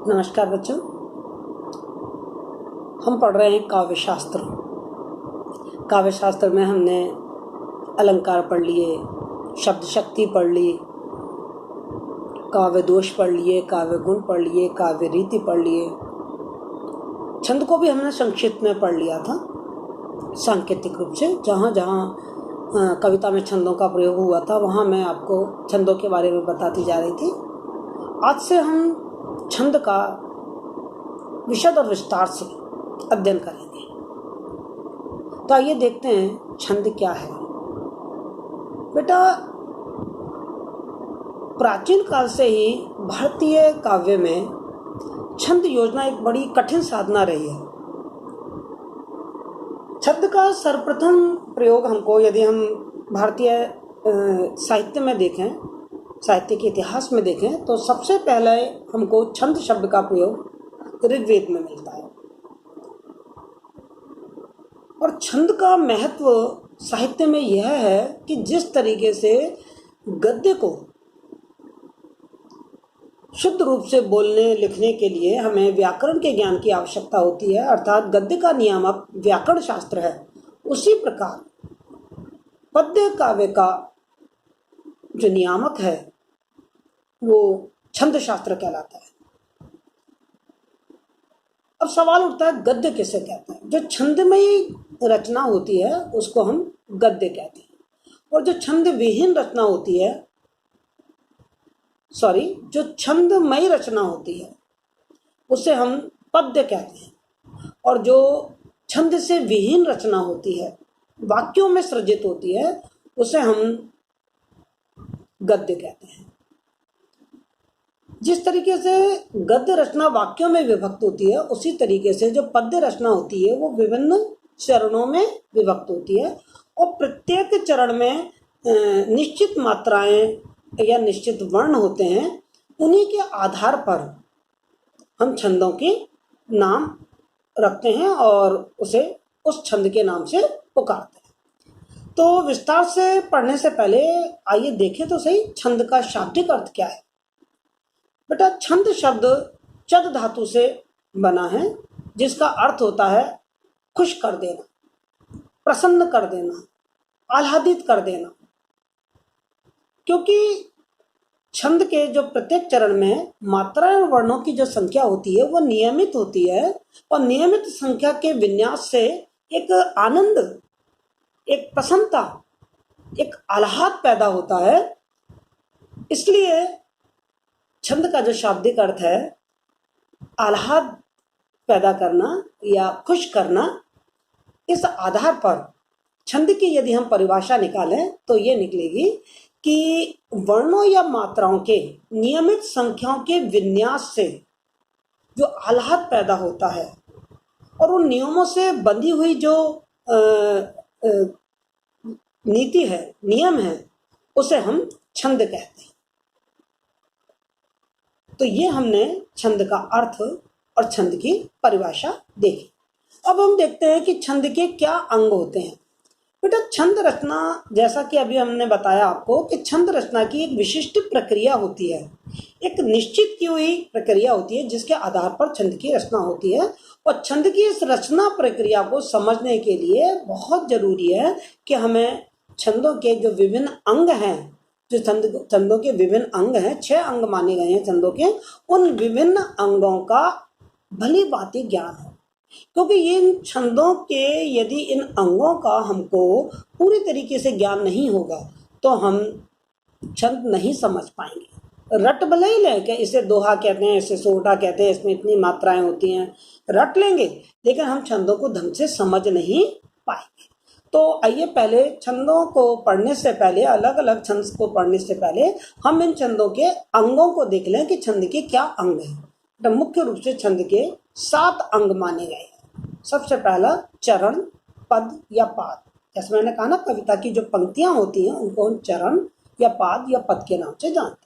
नमस्कार बच्चों, हम पढ़ रहे हैं काव्य शास्त्र। काव्य शास्त्र में हमने अलंकार पढ़ लिए, शब्द शक्ति पढ़ ली, काव्य दोष पढ़ लिए, काव्य गुण पढ़ लिए, काव्य रीति पढ़ लिए। छंद को भी हमने संक्षिप्त में पढ़ लिया था सांकेतिक रूप से। जहाँ जहाँ कविता में छंदों का प्रयोग हुआ था वहाँ मैं आपको छंदों के बारे में बताती जा रही थी। आज से हम छंद का विशद और विस्तार से अध्ययन करेंगे। तो आइए देखते हैं छंद क्या है। बेटा, प्राचीन काल से ही भारतीय काव्य में छंद योजना एक बड़ी कठिन साधना रही है। छंद का सर्वप्रथम प्रयोग हमको, यदि हम भारतीय साहित्य में देखें, साहित्य के इतिहास में देखें, तो सबसे पहले हमको छंद शब्द का प्रयोग ऋग्वेद में मिलता है। और छंद का महत्व साहित्य में यह है कि जिस तरीके से गद्य को शुद्ध रूप से बोलने लिखने के लिए हमें व्याकरण के ज्ञान की आवश्यकता होती है, अर्थात गद्य का नियामक व्याकरण शास्त्र है, उसी प्रकार पद्य काव्य का जो नियामक है वो छंद शास्त्र कहलाता है। अब सवाल उठता है, गद्य किसे कहते हैं? जो छंदमयी रचना होती है उसको हम गद्य कहते हैं, और जो छंद विहीन रचना होती है, जो छंदमयी रचना होती है उसे हम पद्य कहते हैं। और जो छंद से विहीन रचना होती है, वाक्यों में सृजित होती है, उसे हम गद्य कहते हैं। जिस तरीके से गद्य रचना वाक्यों में विभक्त होती है, उसी तरीके से जो पद्य रचना होती है वो विभिन्न चरणों में विभक्त होती है, और प्रत्येक चरण में निश्चित मात्राएं या निश्चित वर्ण होते हैं। उन्हीं के आधार पर हम छंदों के नाम रखते हैं और उसे उस छंद के नाम से पुकारते हैं। तो विस्तार से पढ़ने से पहले आइए देखें तो सही, छंद का शाब्दिक अर्थ क्या है। बेटा, छंद शब्द चद धातु से बना है, जिसका अर्थ होता है खुश कर देना, प्रसन्न कर देना, आह्लादित कर देना। क्योंकि छंद के जो प्रत्येक चरण में मात्रा और वर्णों की जो संख्या होती है वो नियमित होती है, और नियमित संख्या के विन्यास से एक आनंद, एक प्रसन्नता, एक आह्लाद पैदा होता है। इसलिए छंद का जो शाब्दिक अर्थ है आह्लाद पैदा करना या खुश करना, इस आधार पर छंद की यदि हम परिभाषा निकालें तो ये निकलेगी कि वर्णों या मात्राओं के नियमित संख्याओं के विन्यास से जो आह्लाद पैदा होता है और उन नियमों से बंधी हुई जो नीति है, नियम है, उसे हम छंद कहते हैं। तो ये हमने छंद का अर्थ और छंद की परिभाषा देखी। अब हम देखते हैं कि छंद के क्या अंग होते हैं। बेटा, छंद रचना, जैसा कि अभी हमने बताया आपको कि छंद रचना की एक विशिष्ट प्रक्रिया होती है, एक निश्चित की हुई प्रक्रिया होती है जिसके आधार पर छंद की रचना होती है। और छंद की इस रचना प्रक्रिया को समझने के लिए बहुत जरूरी है कि हमें छंदों के जो विभिन्न अंग हैं, जो छंदों के विभिन्न अंग हैं, 6 अंग माने गए हैं छंदों के, उन विभिन्न अंगों का भली भांति ज्ञान हो। क्योंकि इन छंदों के यदि इन अंगों का हमको पूरी तरीके से ज्ञान नहीं होगा तो हम छंद नहीं समझ पाएंगे। रट भले ही लें कि इसे दोहा कहते हैं, इसे सोटा कहते हैं, इसमें इतनी मात्राएं होती हैं, रट लेंगे, लेकिन हम छंदों को ढंग से समझ नहीं पाएंगे। तो आइए पहले छंदों को पढ़ने से पहले, अलग अलग छंद को पढ़ने से पहले हम इन छंदों के अंगों को देख लें कि छंद के क्या अंग हैं। तो मुख्य रूप से छंद के 7 अंग माने गए हैं। सबसे पहला चरण, पद या पाद। जैसे मैंने कहा ना, कविता की जो पंक्तियां होती हैं उनको हम चरण या पाद या पद के नाम से जानते हैं।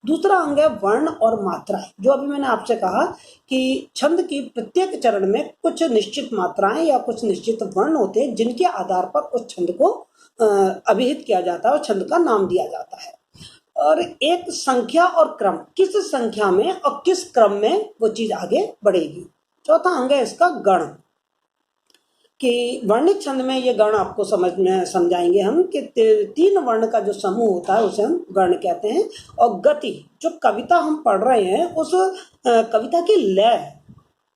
दूसरा अंग है वर्ण और मात्राएं। जो अभी मैंने आपसे कहा कि छंद की प्रत्येक चरण में कुछ निश्चित मात्राएं या कुछ निश्चित वर्ण होते हैं जिनके आधार पर उस छंद को अभिहित किया जाता है और छंद का नाम दिया जाता है। और एक संख्या और क्रम, किस संख्या में और किस क्रम में वो चीज आगे बढ़ेगी। चौथा अंग है इसका गण, कि वर्णिक छंद में ये गण आपको समझ में समझाएंगे हम कि 3 वर्ण का जो समूह होता है उसे हम गण कहते हैं। और गति, जो कविता हम पढ़ रहे हैं उस कविता की लय,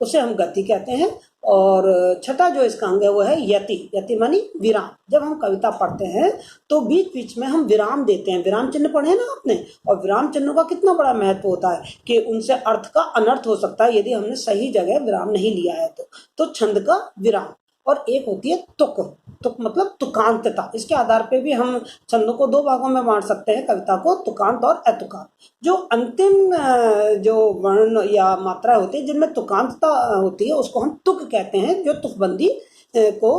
उसे हम गति कहते हैं। और छठा जो इसका अंग है वो है यति, यति मानी विराम। जब हम कविता पढ़ते हैं तो बीच बीच में हम विराम देते हैं, विराम चिन्ह पढ़े ना आपने, और विराम चिन्हों का कितना बड़ा महत्व होता है कि उनसे अर्थ का अनर्थ हो सकता है यदि हमने सही जगह विराम नहीं लिया है तो छंद का विराम। और एक होती है तुक, तुक मतलब तुकांतता। इसके आधार पे भी हम छंदों को 2 भागों में बांट सकते हैं कविता को, तुकांत और अतुकांत। जो अंतिम जो वर्ण या मात्रा होती है जिनमें तुकांतता होती है उसको हम तुक कहते हैं, जो तुकबंदी को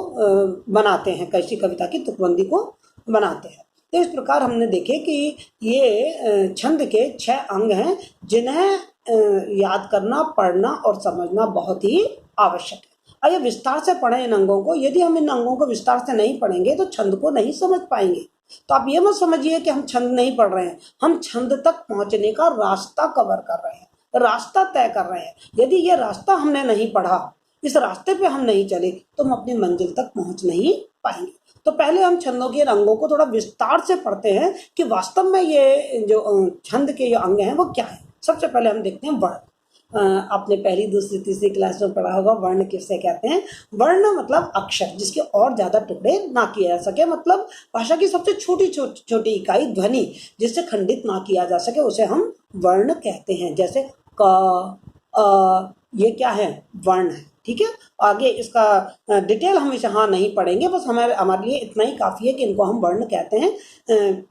बनाते हैं, कैसी कविता की तुकबंदी को बनाते हैं। तो इस प्रकार हमने देखे कि ये छंद के 6 अंग हैं जिन्हें याद करना, पढ़ना और समझना बहुत ही आवश्यक है। आइए विस्तार से पढ़ें इन अंगों को। यदि हम इन अंगों को विस्तार से नहीं पढ़ेंगे तो छंद को नहीं समझ पाएंगे। तो आप ये मत समझिए कि हम छंद नहीं पढ़ रहे हैं, हम छंद तक पहुंचने का रास्ता कवर कर रहे हैं, रास्ता तय कर रहे हैं। यदि ये रास्ता हमने नहीं पढ़ा, इस रास्ते पे हम नहीं चले तो हम अपनी मंजिल तक पहुंच नहीं पाएंगे। तो पहले हम छंदों के रंगों को थोड़ा विस्तार से पढ़ते हैं कि वास्तव में ये जो छंद के ये अंग हैं वो क्या है। सबसे पहले हम देखते हैं वर्ण। आपने पहली, दूसरी, तीसरी क्लास में पढ़ा होगा वर्ण किससे कहते हैं। वर्ण मतलब अक्षर जिसके और ज्यादा टुकड़े ना किए जा सके, मतलब भाषा की सबसे छोटी इकाई ध्वनि जिससे खंडित ना किया जा सके उसे हम वर्ण कहते हैं। जैसे क, अ, ये क्या है, वर्ण है। ठीक है, आगे इसका डिटेल हम इसे हाँ नहीं पढ़ेंगे, बस हमारे लिए इतना ही काफ़ी है कि इनको हम वर्ण कहते हैं।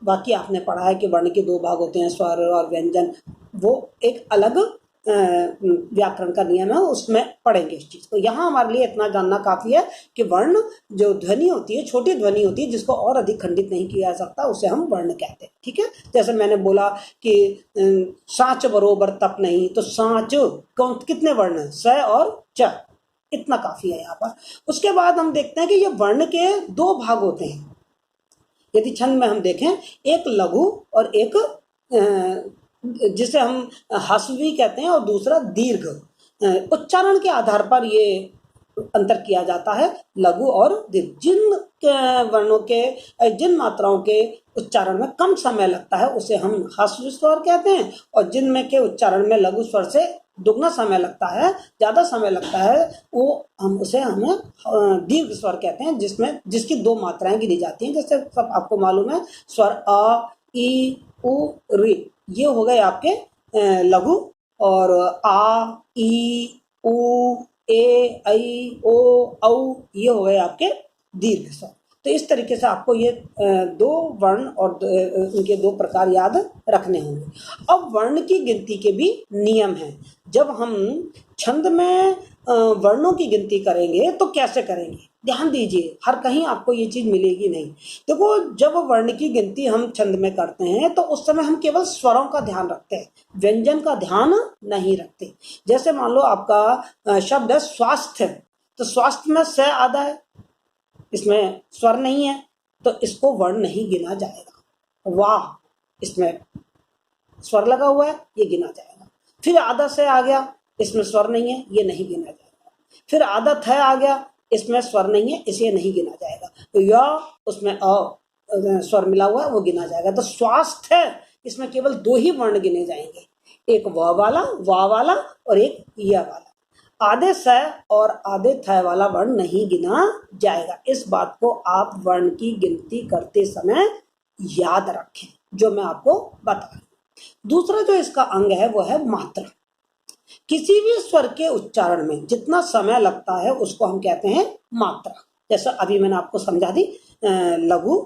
बाकी आपने पढ़ा है कि वर्ण के 2 भाग होते हैं, स्वर और व्यंजन। वो एक अलग व्याकरण का नियम है, उसमें पढ़ेंगे इस चीज को। यहाँ हमारे लिए इतना जानना काफी है कि वर्ण जो ध्वनि होती है, छोटी ध्वनि होती है जिसको और अधिक खंडित नहीं किया जा सकता, उसे हम वर्ण कहते हैं। ठीक है, जैसे मैंने बोला कि साँच बरोबर तप नहीं, तो साँच कौन, कितने वर्ण है, स और च, इतना काफी है यहाँ पर। उसके बाद हम देखते हैं कि ये वर्ण के 2 भाग होते हैं। यदि छंद में हम देखें, एक लघु और एक जिसे हम ह्रस्व भी कहते हैं, और दूसरा दीर्घ। उच्चारण के आधार पर ये अंतर किया जाता है, लघु और दीर्घ। जिन वर्णों के, जिन मात्राओं के उच्चारण में कम समय लगता है उसे हम ह्रस्व स्वर कहते हैं, और जिनमें के उच्चारण में लघु स्वर से दुगना समय लगता है, ज्यादा समय लगता है, वो हम दीर्घ स्वर कहते हैं, जिसकी 2 मात्राएं गिनी जाती हैं। जैसे सब आपको मालूम है, स्वर अ, ई, उ, री, ये हो गए आपके लघु, और आ, ई, उ, ए, ऐ, ओ, औ, ये हो गए आपके दीर्घ स्वर। तो इस तरीके से आपको ये 2 वर्ण और उनके 2 प्रकार याद रखने होंगे। अब वर्ण की गिनती के भी नियम हैं। जब हम छंद में वर्णों की गिनती करेंगे तो कैसे करेंगे, ध्यान दीजिए, हर कहीं आपको ये चीज मिलेगी नहीं। देखो, जब वर्ण की गिनती हम छंद में करते हैं तो उस समय हम केवल स्वरों का ध्यान रखते हैं, व्यंजन का ध्यान नहीं रखते। जैसे मान लो आपका शब्द है स्वास्थ्य, तो स्वास्थ्य में स आधा है, इसमें स्वर नहीं है, तो इसको वर्ण नहीं गिना जाएगा। वाह, इसमें स्वर लगा हुआ है, ये गिना जाएगा। फिर आधा से आ गया, इसमें स्वर नहीं है, ये नहीं गिना जाएगा। फिर आधा थ आ गया, इसमें स्वर नहीं है, इसे नहीं गिना जाएगा। तो या उसमें अ स्वर मिला हुआ है, वो गिना जाएगा। तो स्वास्थ्य है, इसमें केवल 2 ही वर्ण गिने जाएंगे, एक व वाला, वा वाला, और एक य वाला। आधे स और आधे थ वाला वर्ण नहीं गिना जाएगा। इस बात को आप वर्ण की गिनती करते समय याद रखें, जो मैं आपको बता रही हूँ। दूसरा जो इसका अंग है वो है मात्रा। किसी भी स्वर के उच्चारण में जितना समय लगता है उसको हम कहते हैं मात्रा। जैसे अभी मैंने आपको समझा दी, लघु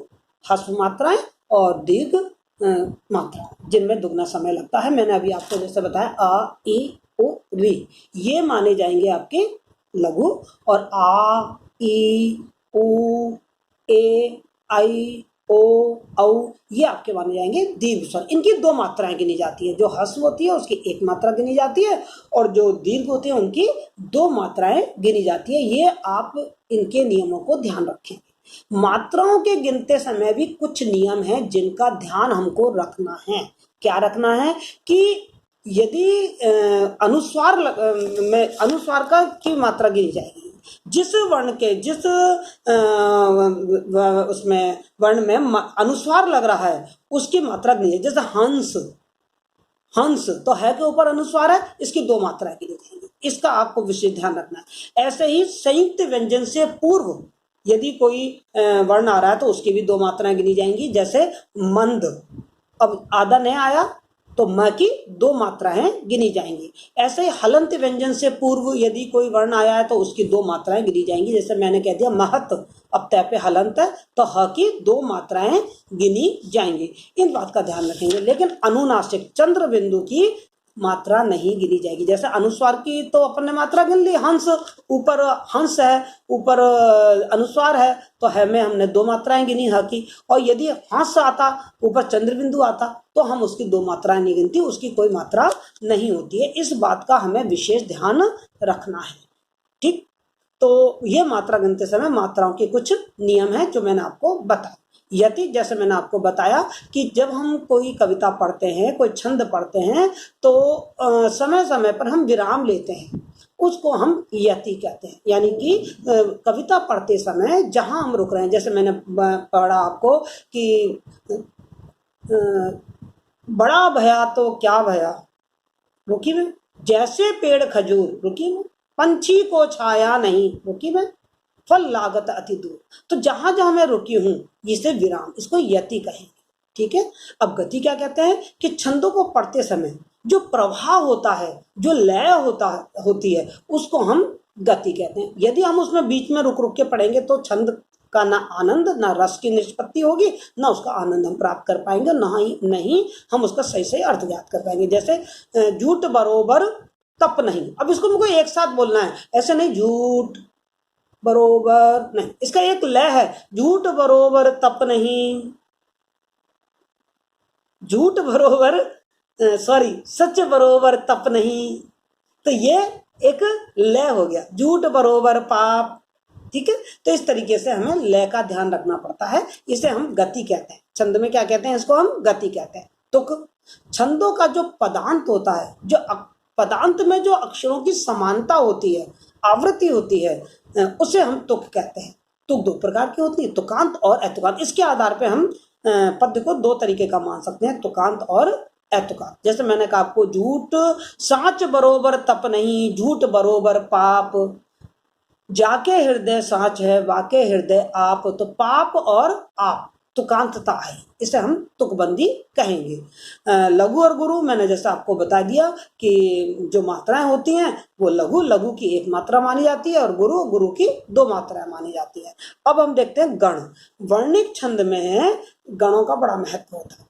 ह्रस्व मात्राएं और दीर्घ मात्रा, जिनमें दुगना समय लगता है। मैंने अभी आपको जैसे बताया, अ, ई, उ, री, ये माने जाएंगे आपके लघु, और आ, ई, उ, ए, आई, ओ, औ, ये आपके माने जाएंगे दीर्घ स्वर। इनकी 2 मात्राएं गिनी जाती है, जो ह्रस्व होती है उसकी 1 मात्रा गिनी जाती है, और जो दीर्घ होते हैं उनकी 2 मात्राएं गिनी जाती है। ये आप इनके नियमों को ध्यान रखें। मात्राओं के गिनते समय भी कुछ नियम हैं जिनका ध्यान हमको रखना है। क्या रखना है कि यदि में अनुस्वार का की मात्रा गिनी जाएगी, जिस वर्ण के जिस उसमें वर्ण में अनुस्वार लग रहा है उसकी मात्रा गिनी जाएगी। जैसे हंस, हंस तो है के ऊपर अनुस्वार है, इसकी 2 मात्राएं गिनी जाएंगी, इसका आपको विशेष ध्यान रखना है। ऐसे ही संयुक्त व्यंजन से पूर्व यदि कोई वर्ण आ रहा है तो उसकी भी 2 मात्राएं गिनी जाएंगी। जैसे मंद, अब आधा नहीं आया तो म की 2 मात्राएं गिनी जाएंगी। ऐसे ही हलंत व्यंजन से पूर्व यदि कोई वर्ण आया है तो उसकी 2 मात्राएं गिनी जाएंगी। जैसे मैंने कह दिया महत, अब तय पे हलंत है तो ह की 2 मात्राएं गिनी जाएंगी। इन बात का ध्यान रखेंगे। लेकिन अनुनासिक चंद्र बिंदु की मात्रा नहीं गिनी जाएगी। जैसे अनुस्वार की तो अपन ने मात्रा गिन ली, हंस, ऊपर हंस है, ऊपर अनुस्वार है तो है में हमने 2 मात्राएं गिनी ह की। और यदि हंस आता, ऊपर चंद्र बिंदु आता तो हम उसकी 2 मात्राएं नहीं गिनती, उसकी कोई मात्रा नहीं होती है। इस बात का हमें विशेष ध्यान रखना है। ठीक, तो ये मात्रा गिनते समय मात्राओं के कुछ नियम है जो मैंने आपको बताया। यदि जैसे मैंने आपको बताया कि जब हम कोई कविता पढ़ते हैं, कोई छंद पढ़ते हैं तो समय समय पर हम विराम लेते हैं, उसको हम यति कहते हैं। यानी कि कविता पढ़ते समय जहां हम रुक रहे हैं, जैसे मैंने पढ़ा आपको कि बड़ा भया तो क्या भया, रुकी में, जैसे पेड़ खजूर, रुकी में, पंछी को छाया नहीं, रुकी में, फल लागत अति दूर। तो जहां जहां मैं रुकी हूं इसे विराम, इसको यति कहेंगे। ठीक है। अब गति क्या कहते हैं कि छंदों को पढ़ते समय जो प्रवाह होता है, जो लय होती है, उसको हम गति कहते हैं। यदि हम उसमें बीच में रुक रुक के पढ़ेंगे तो छंद का ना आनंद, ना रस की निष्पत्ति होगी, ना उसका आनंद हम प्राप्त कर पाएंगे, नहीं हम उसका सही सही अर्थ ज्ञात कर पाएंगे। जैसे झूठ बरोबर तप नहीं, अब इसको मुझको एक साथ बोलना है, ऐसे नहीं झूठ बरोबर नहीं, इसका एक लय है, झूठ बरोबर तप नहीं, झूठ बरोबर सच बरोबर तप नहीं, तो ये एक लय हो गया, झूठ बरोबर पाप। ठीक है। तो इस तरीके से हमें लय का ध्यान रखना पड़ता है, इसे हम गति कहते हैं। छंद में क्या कहते हैं, इसको हम गति कहते हैं। तुक, छंदों का जो पदांत होता है, जो पदांत में जो अक्षरों की समानता होती है, आवृत्ति होती है, उसे हम तुक कहते हैं। तुक 2 प्रकार की होती है, तुकांत और अतुकांत। इसके आधार पे हम पद्य को 2 तरीके का मान सकते हैं, तुकांत और अतुकांत। जैसे मैंने कहा आपको, झूठ साच बरोबर तप नहीं, झूठ बरोबर पाप, जाके हृदय साच है, वाके हृदय आप, तो पाप और आप तुकांतता है, इसे हम तुकबंदी कहेंगे। लघु और गुरु मैंने जैसा आपको बता दिया कि जो मात्राएं होती हैं वो लघु की 1 मात्रा मानी जाती है और गुरु की 2 मात्राएं मानी जाती है। अब हम देखते हैं गण। वर्णिक छंद में गणों का बड़ा महत्व होता है।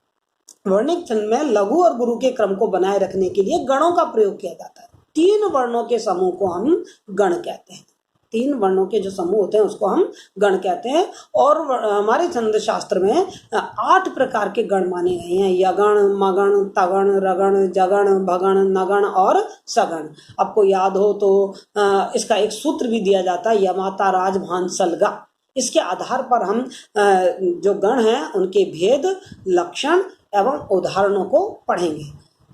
वर्णिक छंद में लघु और गुरु के क्रम को बनाए रखने के लिए गणों का प्रयोग किया जाता है। 3 वर्णों के समूह को हम गण कहते हैं। 3 वर्णों के जो समूह होते हैं उसको हम गण कहते हैं। और हमारे छंद शास्त्र में 8 प्रकार के गण माने गए हैं, यगण, मगण, तगण, रगण, जगण, भगण, नगण और सगण। आपको याद हो तो इसका एक सूत्र भी दिया जाता है, यमाता राज भान सलगा। इसके आधार पर हम जो गण हैं उनके भेद, लक्षण एवं उदाहरणों को पढ़ेंगे।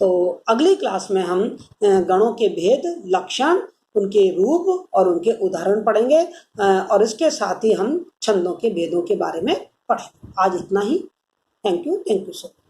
तो अगली क्लास में हम गणों के भेद, लक्षण, उनके रूप और उनके उदाहरण पढ़ेंगे और इसके साथ ही हम छंदों के भेदों के बारे में पढ़ेंगे। आज इतना ही। Thank you so much.